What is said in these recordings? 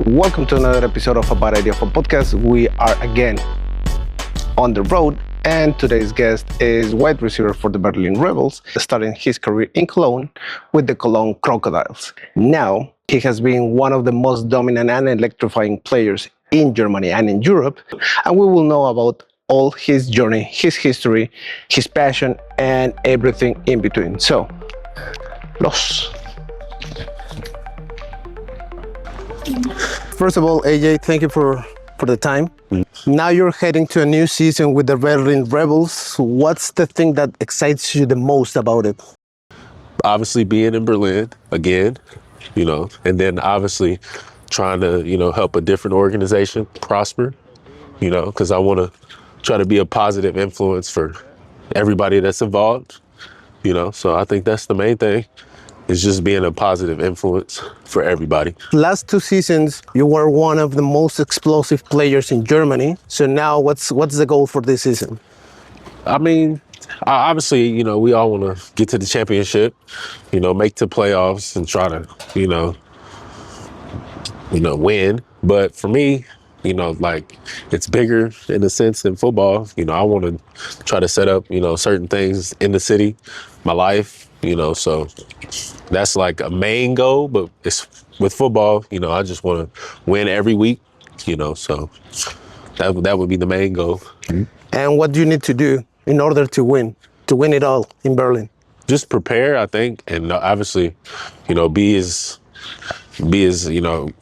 Welcome to another episode of A Bad Idea for Podcast. We are again on the road, and today's guest is wide receiver for the Berlin Rebels, starting his career in Cologne with the Cologne Crocodiles. Now, he has been one of the most dominant and electrifying players in Germany and in Europe, and we will know about all his journey, his history, his passion, and everything in between. So, los. First of all, Ajay, thank you for the time. Now you're heading to a new season with the Berlin Rebels. What's the thing that excites you the most about it? Obviously being in Berlin again, and then obviously trying to, help a different organization prosper, because I want to try to be a positive influence for everybody that's involved, so I think that's the main thing. It's just being a positive influence for everybody. Last two seasons, you were one of the most explosive players in Germany. So now what's the goal for this season? I mean, obviously, we all want to get to the championship, make the playoffs and try to, win. But for me, it's bigger in a sense than football. I want to try to set up, certain things in the city, my life, so that's like a main goal. But it's with football, I just want to win every week, so that would be the main goal. And what do you need to do in order to win it all in Berlin? Just prepare, I think, and obviously, be as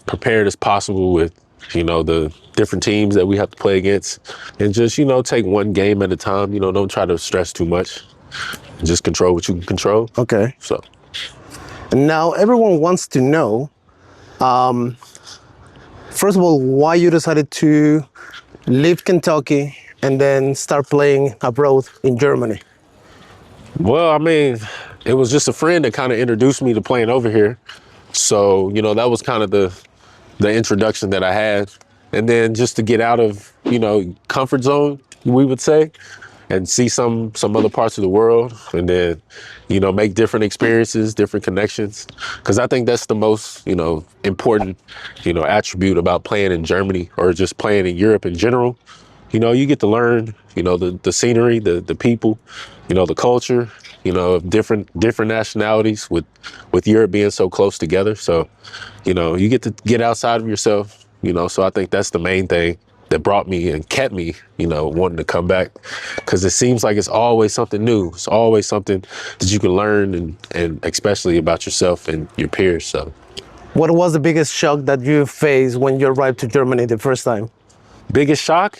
prepared as possible with, the different teams that we have to play against, and just, take one game at a time. Don't try to stress too much. Just control what you can control. Okay. So. And now everyone wants to know, first of all, why you decided to leave Kentucky and then start playing abroad in Germany. Well, I mean, it was just a friend that kind of introduced me to playing over here. So, that was kind of the introduction that I had. And then just to get out of, comfort zone, we would say, and see some other parts of the world, and then, make different experiences, different connections. Because I think that's the most, important, attribute about playing in Germany or just playing in Europe in general. You get to learn, the scenery, the people, the culture, of different nationalities with Europe being so close together. So, you get to get outside of yourself, so I think that's the main thing that brought me and kept me, wanting to come back, because it seems like it's always something new. It's always something that you can learn, and especially about yourself and your peers. So, what was the biggest shock that you faced when you arrived to Germany the first time? Biggest shock?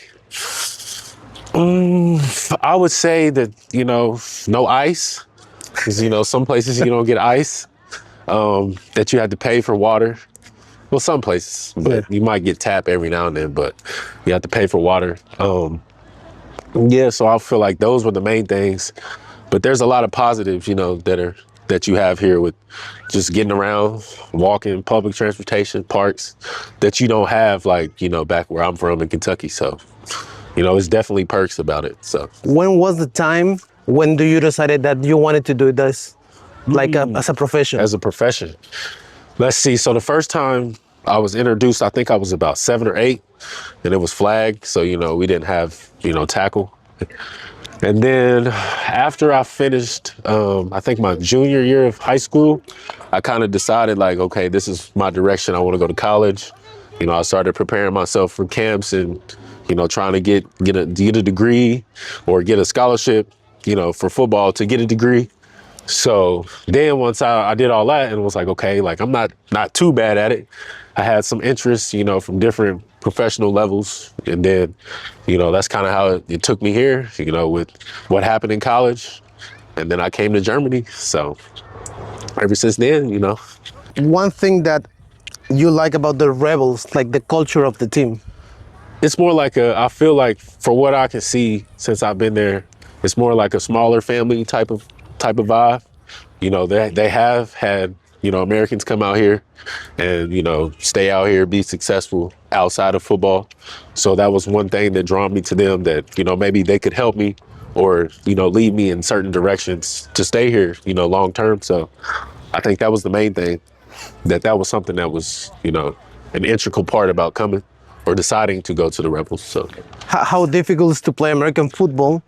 I would say that, no ice, because, some places you don't get ice, that you had to pay for water. Well, some places, but you might get tap every now and then, but you have to pay for water. So I feel like those were the main things. But there's a lot of positives, that you have here with just getting around, walking, public transportation, parks, that you don't have, back where I'm from in Kentucky. So, it's definitely perks about it. So, when was the time when you decided that you wanted to do this, as a profession? As a profession. Let's see. So the first time I was introduced, I think I was about 7 or 8, and it was flag. So, we didn't have, tackle. And then after I finished, I think my junior year of high school, I kind of decided okay, this is my direction. I want to go to college. I started preparing myself for camps and, trying to get a degree or get a scholarship, for football to get a degree. So then once I did all that and was okay, I'm not too bad at it. I had some interest, from different professional levels. And then, that's kind of how it took me here, with what happened in college. And then I came to Germany. So ever since then, One thing that you like about the Rebels, the culture of the team? It's more I feel like for what I can see since I've been there, it's more like a smaller family type of vibe. They have had, Americans come out here and, stay out here, be successful outside of football. So that was one thing that drew me to them, that, maybe they could help me or, lead me in certain directions to stay here, long term. So I think that was the main thing, that was something that was, an integral part about coming or deciding to go to the Rebels. So How difficult is to play American football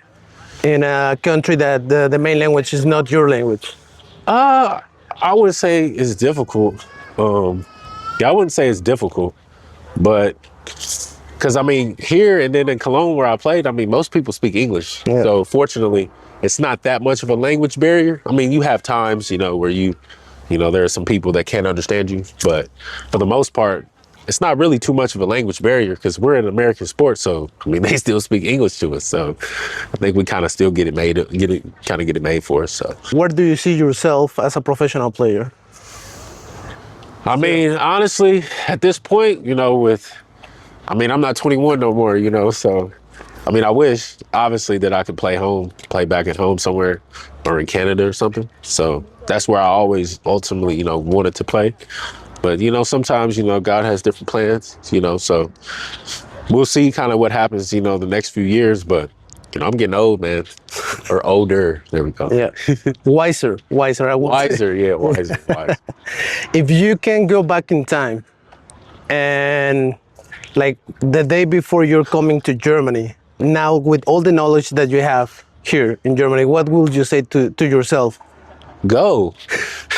in a country that the main language is not your language? I would say it's difficult. Yeah, I wouldn't say it's difficult, but because I mean, here and then in Cologne where I played, I mean, most people speak English. Yeah. So fortunately, it's not that much of a language barrier. I mean, you have times, where there are some people that can't understand you, but for the most part, it's not really too much of a language barrier because we're an American sport. So I mean, they still speak English to us. So I think we kind of still get it made for us. So Where do you see yourself as a professional player? I mean, honestly, at this point, I'm not 21 no more, so I mean, I wish obviously that I could play back at home somewhere or in Canada or something. So that's where I always ultimately, wanted to play. But, sometimes, God has different plans, so we'll see kind of what happens, the next few years. But, I'm getting old, man, or older. There we go. Yeah, wiser, I would say. Wiser, yeah, wiser. If you can go back in time and like the day before you're coming to Germany, now with all the knowledge that you have here in Germany, what would you say to yourself? Go.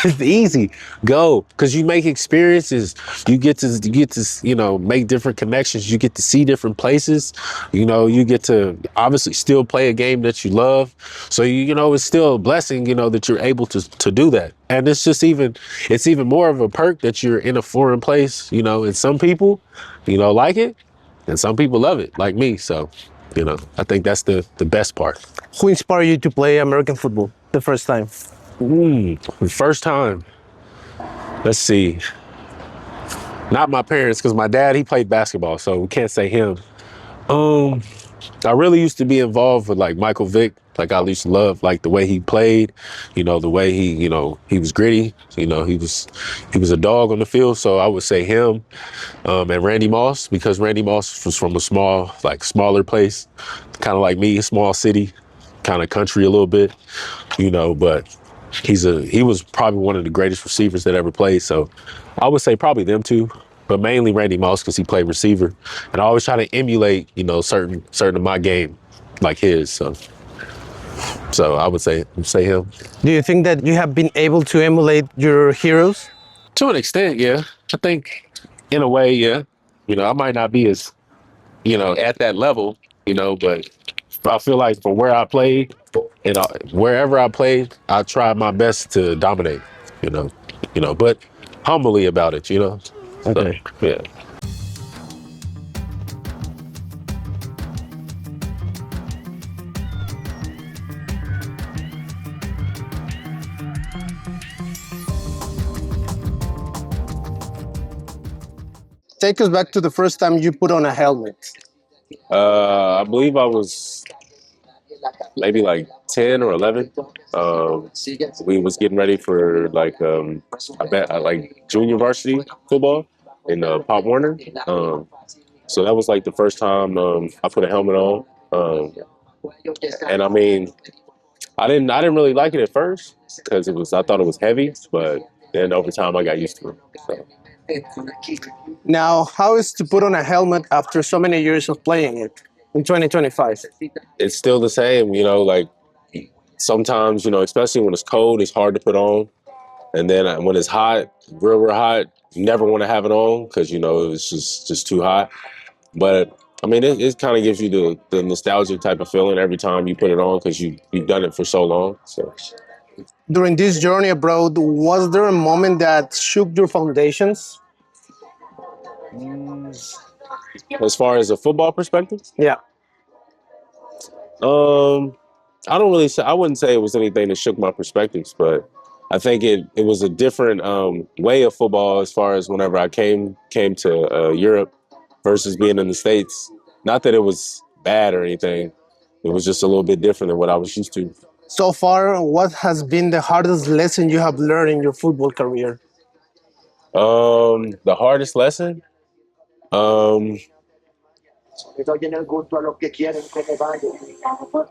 It's easy. Go, because you make experiences. You get to make different connections. You get to see different places. You get to obviously still play a game that you love. So it's still a blessing. That you're able to do that. And it's even more of a perk that you're in a foreign place. And some people, like it, and some people love it, like me. So, I think that's the best part. Who inspired you to play American football the first time? The first time. Let's see. Not my parents, because my dad, he played basketball, so we can't say him. I really used to be involved with like Michael Vick. Like I used to love like the way he played, the way he was gritty. He was a dog on the field. So I would say him, and Randy Moss, because Randy Moss was from a smaller place, kind of like me, a small city, kind of country a little bit, but he was probably one of the greatest receivers that ever played. So I would say probably them two, but mainly Randy Moss because he played receiver. And I always try to emulate, certain of my game like his. So I would say him. Do you think that you have been able to emulate your heroes? To an extent, yeah. I think in a way, yeah. I might not be as, at that level, but I feel like from where I played and wherever I played, I tried my best to dominate, but humbly about it, Okay. So, yeah. Take us back to the first time you put on a helmet. I believe I was maybe like 10 or 11. We was getting ready for like junior varsity football in Pop Warner. So that was like the first time I put a helmet on. And I mean, I didn't really like it at first because I thought it was heavy, but then over time I got used to it. So. Now, how is to put on a helmet after so many years of playing it in 2025? It's still the same, like sometimes, especially when it's cold, it's hard to put on. And then when it's hot, real hot, you never want to have it on because, it's just too hot. But I mean, it kind of gives you the nostalgic type of feeling every time you put it on because you've done it for so long. So During this journey abroad, was there a moment that shook your foundations? as far as a football perspective, Yeah. I wouldn't say it was anything that shook my perspectives, but I think it was a different way of football as far as whenever I came to Europe versus being in the States. Not that it was bad or anything. It was just a little bit different than what I was used to. So far, what has been the hardest lesson you have learned in your football career? The hardest lesson? I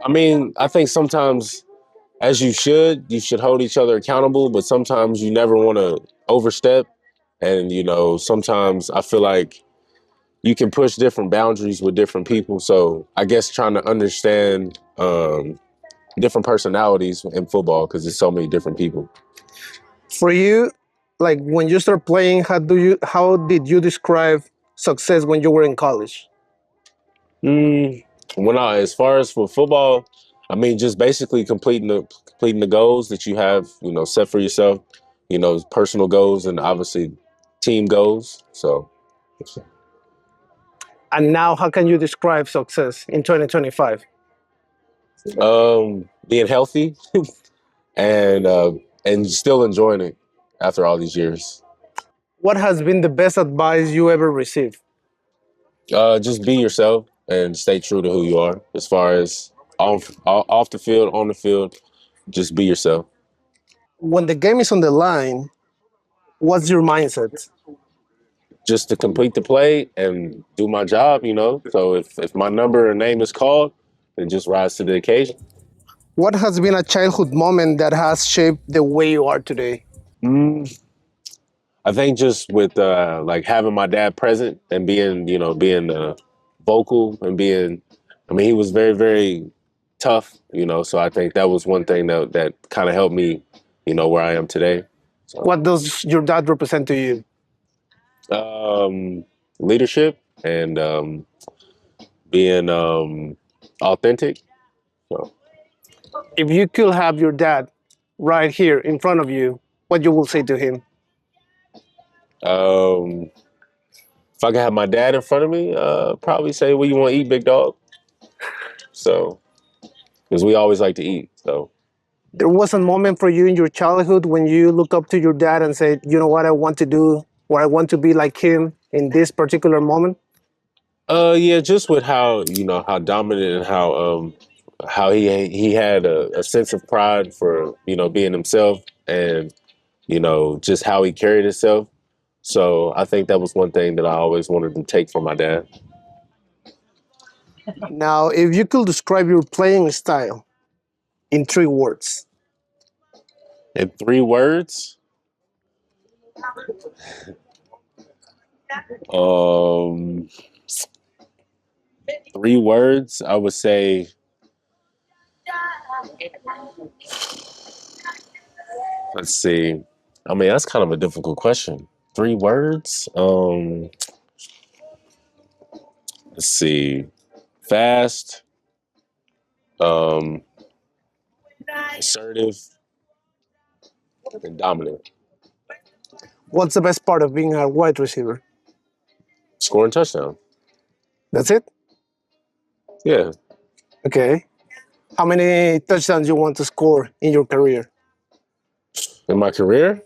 mean, I think sometimes as you should hold each other accountable, but sometimes you never want to overstep And, sometimes I feel like you can push different boundaries with different people. So I guess trying to understand different personalities in football because there's so many different people. For you, like when you start playing, how did you describe success when you were in college? Mm, as far as for football, I mean, just basically completing the goals that you have, set for yourself, personal goals and obviously team goals. So, And now, how can you describe success in 2025? being healthy and still enjoying it after all these years. What has been the best advice you ever received? Just be yourself and stay true to who you are. As far as off the field, on the field, just be yourself. When the game is on the line, what's your mindset? Just to complete the play and do my job. So if my number or name is called, then just rise to the occasion. What has been a childhood moment that has shaped the way you are today? Mm, I think just with like having my dad present and being vocal and I mean, he was very, very tough. So I think that was one thing that kind of helped me, where I am today. So, What does your dad represent to you? um, leadership and being authentic. So, If you could have your dad right here in front of you, what you will say to him? um, if I could have my dad in front of me, probably say, "What you want to eat, big dog?" So, because we always like to eat. So, There was a moment for you in your childhood when you look up to your dad and said, you know what I want to do, or I want to be like him in this particular moment? yeah, just with how dominant and how he had a sense of pride for being himself and just how he carried himself. So I think that was one thing that I always wanted to take from my dad. Now, if you could describe your playing style in 3 words, In 3 words, um, 3 words, I would say. Let's see. I mean, that's kind of a difficult question. 3 words. Let's see. Fast, um, assertive, and dominant. what's the best part of being a wide receiver? Scoring touchdown. That's it? Yeah. Okay. How many touchdowns you want to score in your career? In my career,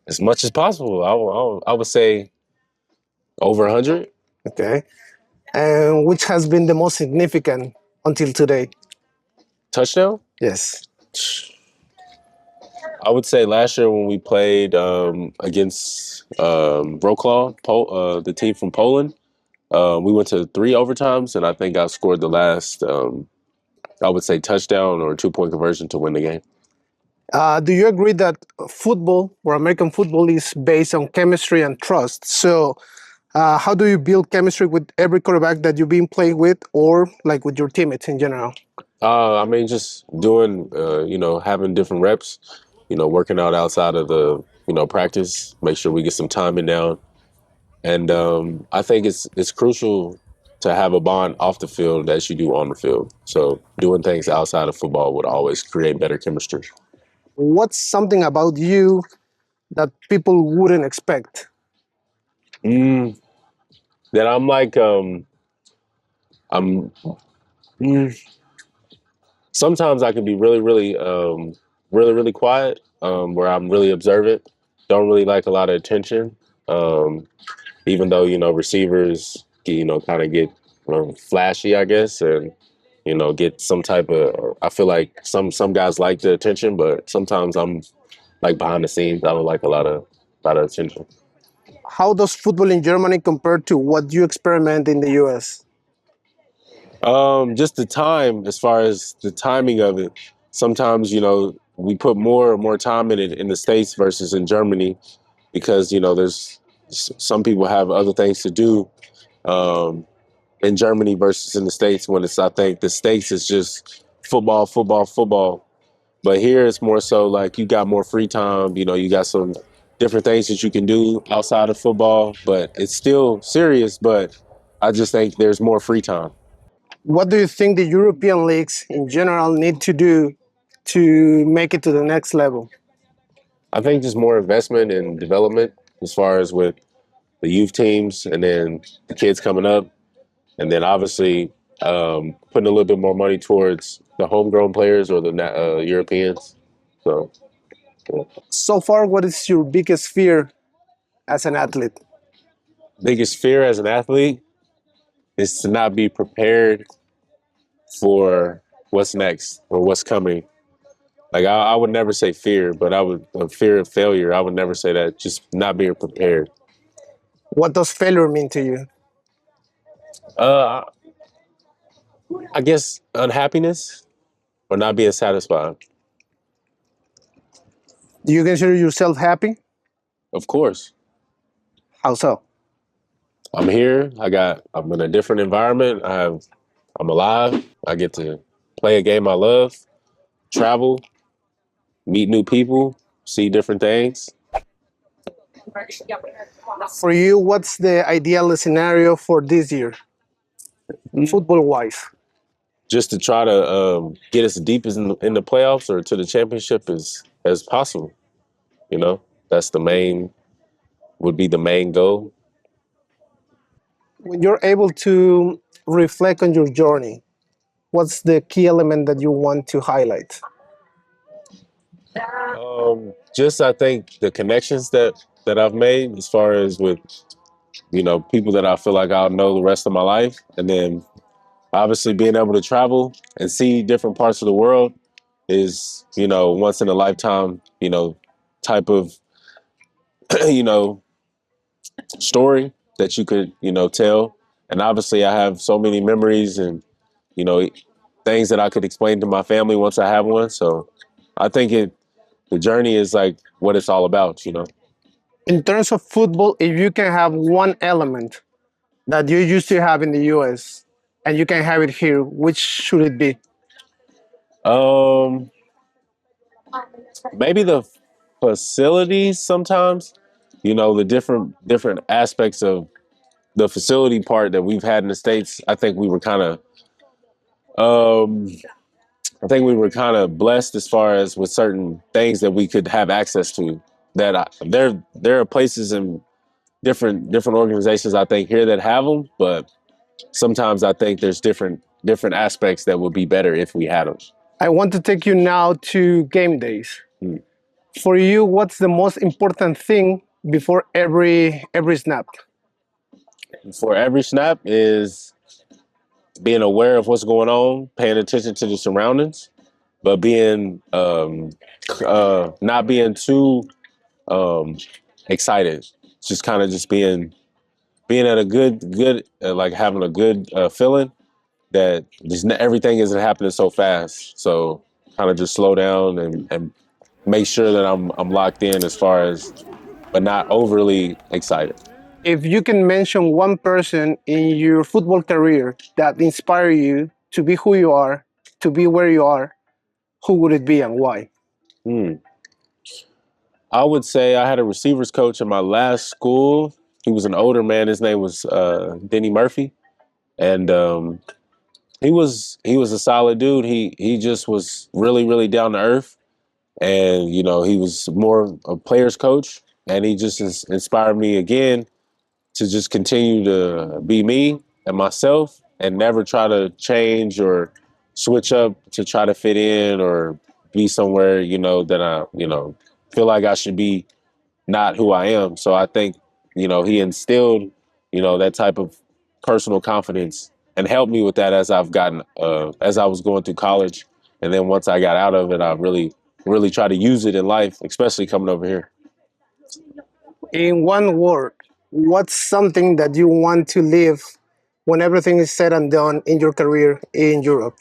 as much as possible. I would say over 100. Okay. And which has been the most significant until today? Touchdown. Yes. I would say last year when we played against Wrocław, the team from Poland, we went to 3 overtimes, and I think I scored the last, I would say, touchdown or 2-point conversion to win the game. Do you agree that football or American football is based on chemistry and trust? So, how do you build chemistry with every quarterback that you've been playing with, or like with your teammates in general? I mean, just doing, having different reps, working out outside of the practice, make sure we get some timing down. And I think it's crucial to have a bond off the field as you do on the field. So doing things outside of football would always create better chemistry. What's something about you that people wouldn't expect? Mm, that I'm like, I'm. mm, Sometimes I can be really, really, really, really quiet, where I'm really observant. Don't really like a lot of attention. Um, Even though receivers kind of get flashy, I guess, and get some type of. I feel like some guys like the attention, but sometimes I'm like behind the scenes. I don't like a lot of attention. How does football in Germany compare to what you experiment in the US? Just the time, as far as the timing of it. Sometimes we put more time in it in the States versus in Germany. because there's some people have other things to do um, in Germany versus in the States. When it's I think the States is just football, football, football, but here it's more so like you got more free time. You got some different things that you can do outside of football, but it's still serious. But I just think there's more free time. What do you think the European leagues in general need to do to make it to the next level? I think just more investment and development as far as with the youth teams and then the kids coming up. And then obviously putting a little bit more money towards the homegrown players or the Europeans. So, yeah. So far, what is your biggest fear as an athlete? Biggest fear as an athlete is to not be prepared for what's next or what's coming. Like I would never say fear, but I would fear of failure. I would never say that. Just not being prepared. What does failure mean to you? Uh, I guess unhappiness or not being satisfied. Do you consider yourself happy? Of course, How so? I'm here. I'm in a different environment. I'm alive. I get to play a game I love, travel, meet new people, see different things. For you, what's the ideal scenario for this year, football wise? Just to try to get as deep as in the playoffs or to the championship as possible. That's would be the main goal. When you're able to reflect on your journey, what's the key element that you want to highlight? Just I think the connections that I've made as far as with people that I feel like I'll know the rest of my life, and then obviously being able to travel and see different parts of the world is once in a lifetime type of you know story that you could tell. And obviously I have so many memories and you know things that I could explain to my family once I have one. So I think the journey is like what it's all about. In terms of football, if you can have one element that you used to have in the US and you can have it here, which should it be? um Maybe the facilities sometimes, the different aspects of the facility part that we've had in the States. Um, I think we were kind of blessed as far as with certain things that we could have access to. There are places in different organizations I think here that have them, but sometimes I think there's different aspects that would be better if we had them. I want to take you now to game days. Mm. For you, what's the most important thing before every snap? For every snap is being aware of what's going on, paying attention to the surroundings, but being not being too um, excited. Just kind of just being at a good like having a good feeling that just everything isn't happening so fast. So kind of just slow down and make sure that I'm locked in as far as, but not overly excited. If you can mention one person in your football career that inspired you to be who you are, to be where you are, who would it be and why? Hmm. I would say I had a receivers coach in my last school. He was an older man. His name was Denny Murphy, and he was a solid dude. He just was really down to earth, and he was more a player's coach, and he just inspired me again to just continue to be me and myself, and never try to change or switch up to try to fit in or be somewhere that I feel like I should be not who I am. So I think, he instilled, that type of personal confidence and helped me with that as as I was going through college. And then once I got out of it, I really try to use it in life, especially coming over here. In one word, what's something that you want to live when everything is said and done in your career in Europe?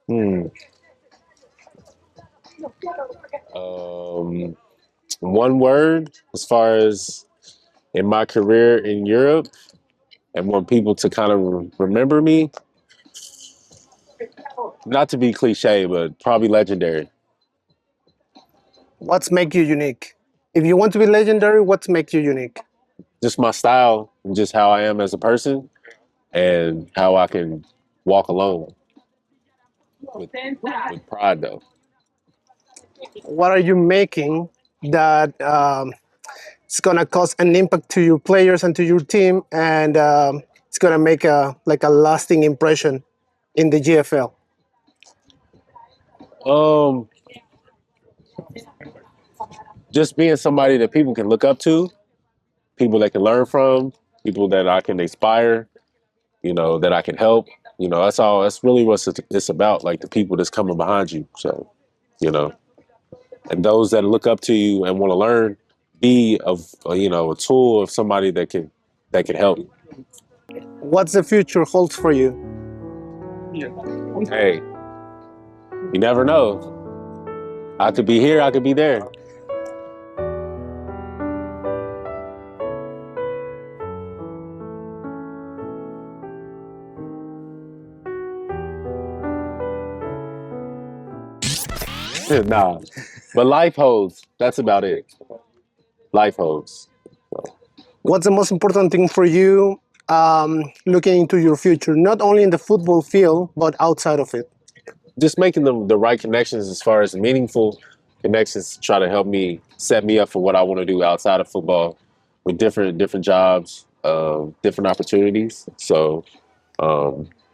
Hmm. Um, One word, as far as in my career in Europe, and want people to kind of remember me. Not to be cliche, but probably legendary. What's make you unique? If you want to be legendary, what makes you unique? Just my style, and just how I am as a person, and how I can walk alone with pride, though. What are you making that it's gonna cause an impact to your players and to your team, and it's gonna make a like a lasting impression in the GFL? Um, just being somebody that people can look up to, people that can learn from, people that I can inspire, that I can help. That's all. That's really what it's about. Like the people that's coming behind you. So, you know, and those that look up to you and want to learn, be a tool of somebody that can help. What's the future holds for you? Hey, you never know. I could be here. I could be there. Nah, but life holds. That's about it. Life holds. So, What's the most important thing for you looking into your future, not only in the football field but outside of it? just making the right connections as far as meaningful connections to try to help me set me up for what I want to do outside of football with different jobs, different opportunities. So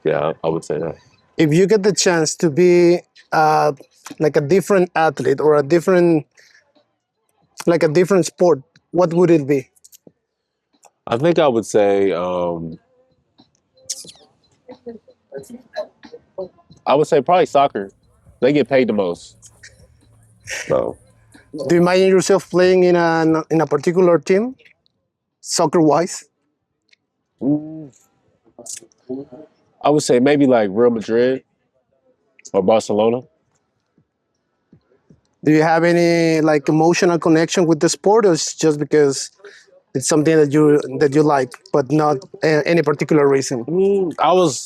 yeah, I would say that. If you get the chance to be uh, like a different athlete or a different like a different sport, what would it be? I think I would say probably soccer. They get paid the most. So Do you imagine yourself playing in a particular team, soccer wise? mm, I would say maybe like Real Madrid or Barcelona. Do you have any like emotional connection with the sport, or it's just because it's something that you like, but not any particular reason?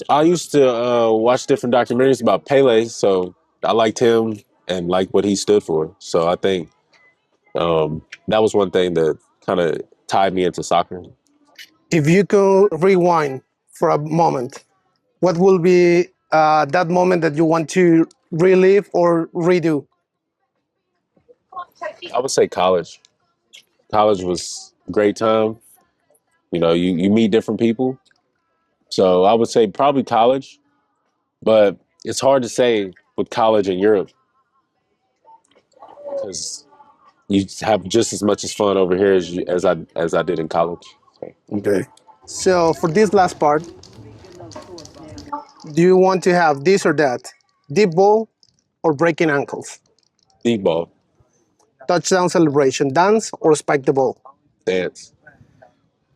I used to watch different documentaries about Pele, so I liked him and liked what he stood for. So I think that was one thing that kind of tied me into soccer. If you could rewind for a moment, what will be that moment that you want to relive or redo? I would say college. College was a great time. You meet different people. So I would say probably college, but it's hard to say with college in Europe because you have just as much as fun over here as I did in college. So, Okay. So for this last part, do you want to have this or that? Deep ball or breaking ankles? deep ball, Touchdown celebration, dance or spike the ball? dance,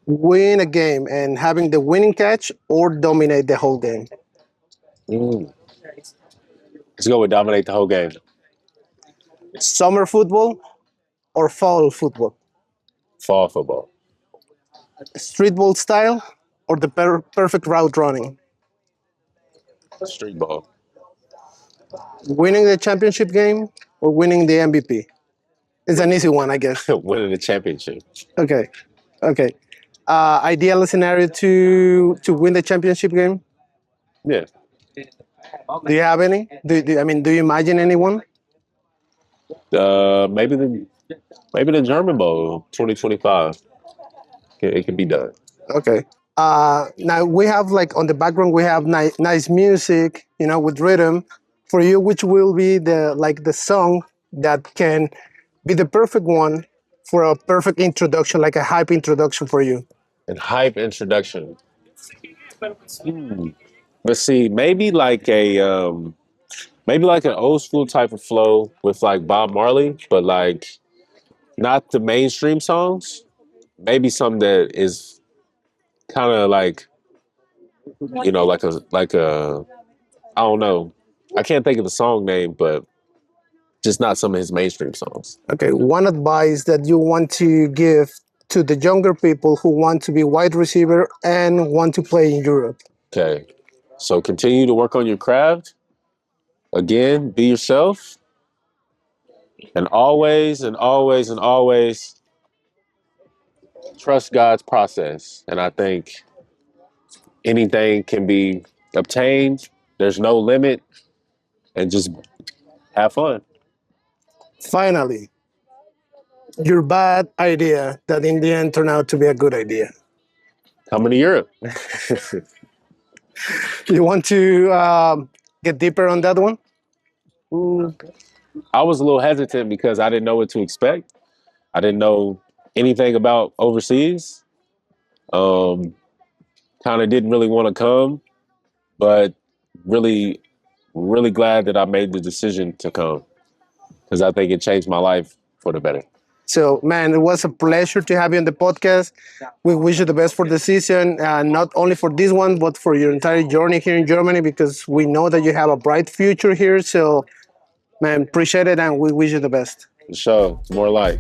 Win a game and having the winning catch or dominate the whole game? mm. Let's go with dominate the whole game. Summer football or fall football? Fall football, Street ball style or the perfect route running? street ball, Winning the championship game or winning the MVP? It's an easy one, I guess. winning the championship. Okay, okay. Ideal scenario to win the championship game? Yeah, Do you have any? I mean, do you imagine anyone? maybe the German Bowl 2025. It can be done. Okay. Now we have like on the background we have nice music, with rhythm. For you, which will be the song that can be the perfect one for a perfect introduction, like a hype introduction for you? And hype introduction. Let's see, maybe like an old school type of flow with like Bob Marley, but like not the mainstream songs. Maybe something that is kind of like a I don't know. I can't think of the song name, but just not some of his mainstream songs. Okay, one advice that you want to give to the younger people who want to be wide receiver and want to play in Europe. Okay. So continue to work on your craft. Again, be yourself. And always and always and always trust God's process. And I think anything can be obtained. There's no limit. And just have fun. Finally, your bad idea that in the end turned out to be a good idea. Coming to Europe. You want to get deeper on that one? I was a little hesitant because I didn't know what to expect. I didn't know anything about overseas. Kind of didn't really want to come, but really, really glad that I made the decision to come because I think it changed my life for the better. So, man, it was a pleasure to have you on the podcast. We wish you the best for the season, not only for this one, but for your entire journey here in Germany, because we know that you have a bright future here. So, man, appreciate it, and we wish you the best. For sure. It's more like.